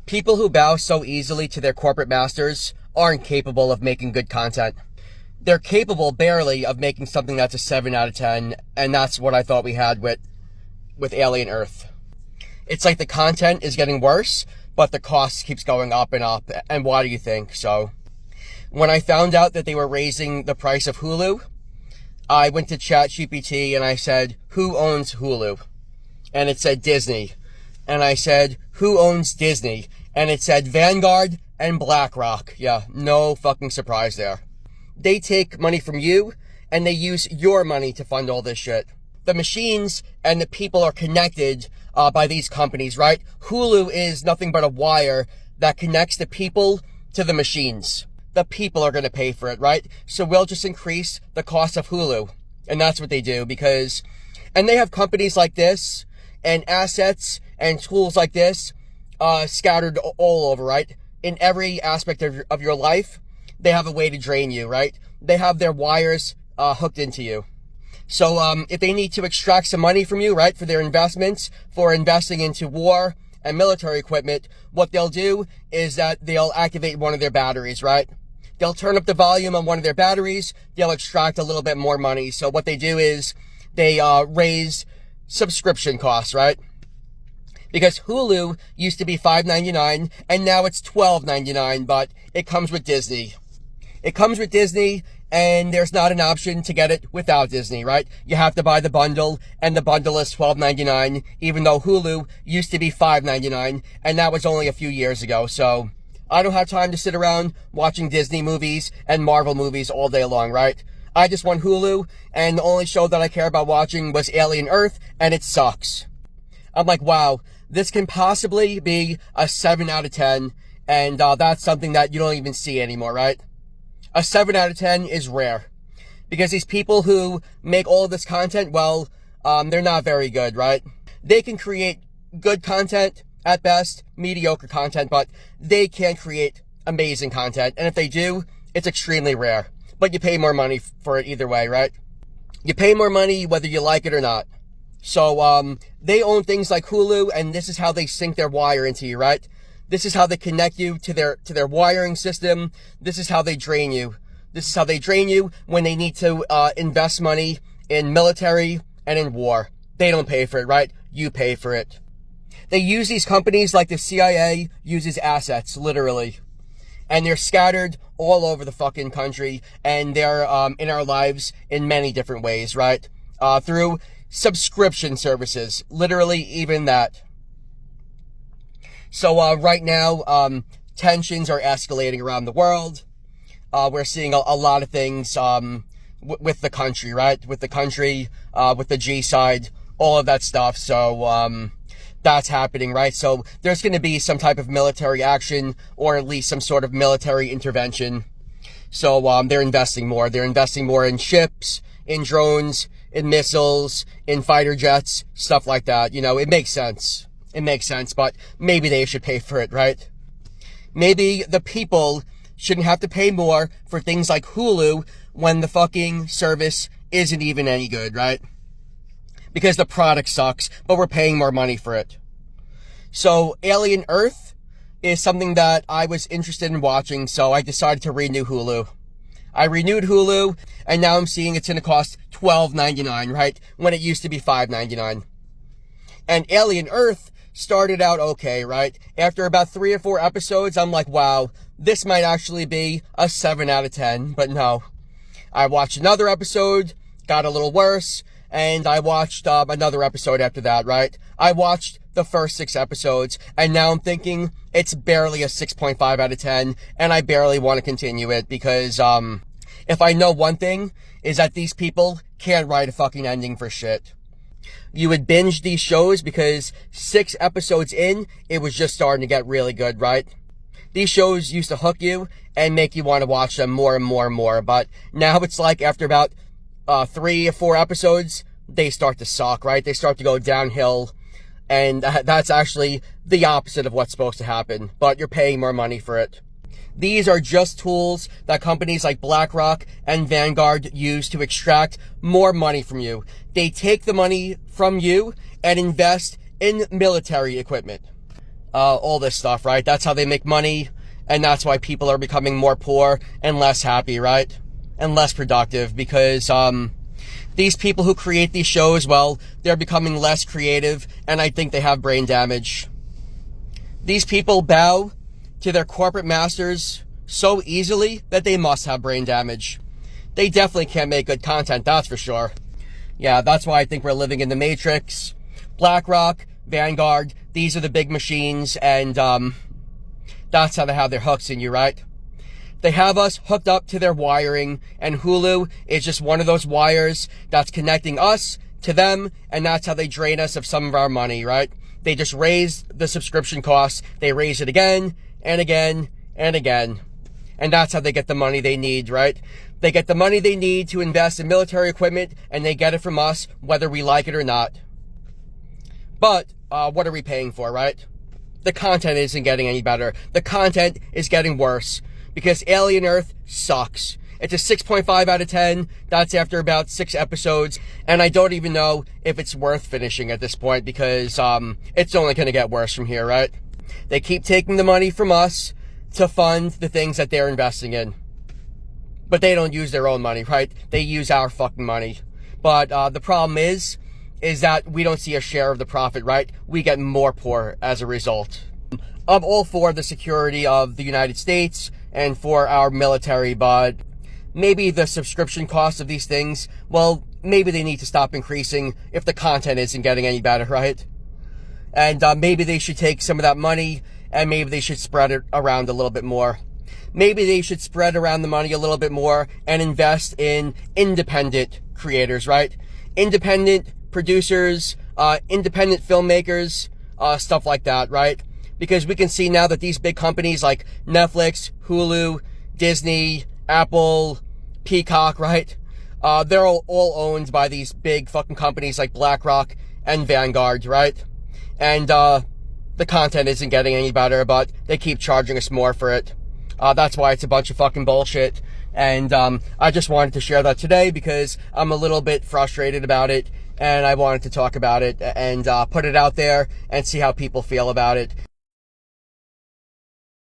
People who bow so easily to their corporate masters aren't capable of making good content. They're capable barely of making something that's a 7 out of 10, and that's what I thought we had with Alien Earth. It's like the content is getting worse, but the cost keeps going up and up. And why do you think? So, when I found out that they were raising the price of Hulu, I went to ChatGPT and I said, who owns Hulu? And it said Disney. And I said, who owns Disney? And it said Vanguard and BlackRock. Yeah, no fucking surprise there. They take money from you and they use your money to fund all this shit. The machines and the people are connected by these companies, right? Hulu is nothing but a wire that connects the people to the machines. The people are going to pay for it, right? So we'll just increase the cost of Hulu. And that's what they do and they have companies like this and assets and tools like this scattered all over, right? In every aspect of your life, they have a way to drain you, right? They have their wires hooked into you. So if they need to extract some money from you, right, for their investments, for investing into war and military equipment, what they'll do is that they'll activate one of their batteries, right? They'll turn up the volume on one of their batteries. They'll extract a little bit more money. So what they do is they raise subscription costs, right? Because Hulu used to be $5.99 and now it's $12.99, but it comes with Disney. It comes with Disney and there's not an option to get it without Disney, right? You have to buy the bundle and the bundle is $12.99, even though Hulu used to be $5.99 and that was only a few years ago. So I don't have time to sit around watching Disney movies and Marvel movies all day long, right? I just want Hulu, and the only show that I care about watching was Alien Earth, and it sucks. I'm like, wow, this can possibly be a 7 out of 10, and that's something that you don't even see anymore, right? A 7 out of 10 is rare. Because these people who make all of this content, well, they're not very good, right? They can create good content, at best, mediocre content, but they can't create amazing content. And if they do, it's extremely rare. But you pay more money for it either way, right? You pay more money whether you like it or not. So they own things like Hulu, and this is how they sink their wire into you, right? This is how they connect you to their wiring system. This is how they drain you. This is how they drain you when they need to invest money in military and in war. They don't pay for it, right? You pay for it. They use these companies like the CIA uses assets, literally. And they're scattered all over the fucking country, and they're in our lives in many different ways, right? Through subscription services, literally even that. So right now, tensions are escalating around the world. We're seeing a lot of things with the country, right? With the country, with the G side, all of that stuff. So that's happening, right? So there's going to be some type of military action, or at least some sort of military intervention. So they're investing more. They're investing more in ships, in drones, in missiles, in fighter jets, stuff like that. You know, it makes sense. It makes sense, but maybe they should pay for it, right? Maybe the people shouldn't have to pay more for things like Hulu when the fucking service isn't even any good, right? Because the product sucks, but we're paying more money for it. So Alien Earth is something that I was interested in watching, so I decided to renew Hulu. I renewed Hulu, and now I'm seeing it's going to cost $12.99, right? When it used to be $5.99. And Alien Earth started out okay, right? After about 3 or 4 episodes, I'm like, wow, this might actually be a 7 out of 10, but no. I watched another episode, got a little worse, and I watched another episode after that, right? I watched the first 6 episodes, and now I'm thinking it's barely a 6.5 out of 10, and I barely want to continue it because if I know one thing, is that these people can't write a fucking ending for shit. You would binge these shows because 6 episodes in, it was just starting to get really good, right? These shows used to hook you and make you want to watch them more and more and more, but now it's like after about 3 or 4 episodes, they start to suck, right? They start to go downhill, and that's actually the opposite of what's supposed to happen, but you're paying more money for it. These are just tools that companies like BlackRock and Vanguard use to extract more money from you. They take the money from you and invest in military equipment. all this stuff, right? That's how they make money, and that's why people are becoming more poor and less happy, right? And less productive, because these people who create these shows, well, they're becoming less creative, and I think they have brain damage. These people bow to their corporate masters so easily that they must have brain damage. They definitely can't make good content, that's for sure. Yeah, that's why I think we're living in the Matrix. BlackRock, Vanguard, these are the big machines, and that's how they have their hooks in you, right? They have us hooked up to their wiring, and Hulu is just one of those wires that's connecting us to them, and that's how they drain us of some of our money, right? They just raise the subscription costs. They raise it again and again and again. And that's how they get the money they need, right? They get the money they need to invest in military equipment, and they get it from us, whether we like it or not. But what are we paying for, right? The content isn't getting any better. The content is getting worse, because Alien Earth sucks. It's a 6.5 out of 10. That's after about 6 episodes. And I don't even know if it's worth finishing at this point, because it's only going to get worse from here, right? They keep taking the money from us to fund the things that they're investing in. But they don't use their own money, right? They use our fucking money. But the problem is that we don't see a share of the profit, right? We get more poor as a result. I'm all for the security of the United States and for our military, but maybe the subscription cost of these things, well, maybe they need to stop increasing if the content isn't getting any better, right? And maybe they should take some of that money and maybe they should spread it around a little bit more. Maybe they should spread around the money a little bit more and invest in independent creators, right? Independent producers, independent filmmakers, stuff like that, right? Because we can see now that these big companies like Netflix, Hulu, Disney, Apple, Peacock, right? They're all owned by these big fucking companies like BlackRock and Vanguard, right? And the content isn't getting any better, but they keep charging us more for it. That's why it's a bunch of fucking bullshit. And I just wanted to share that today because I'm a little bit frustrated about it, and I wanted to talk about it and put it out there and see how people feel about it.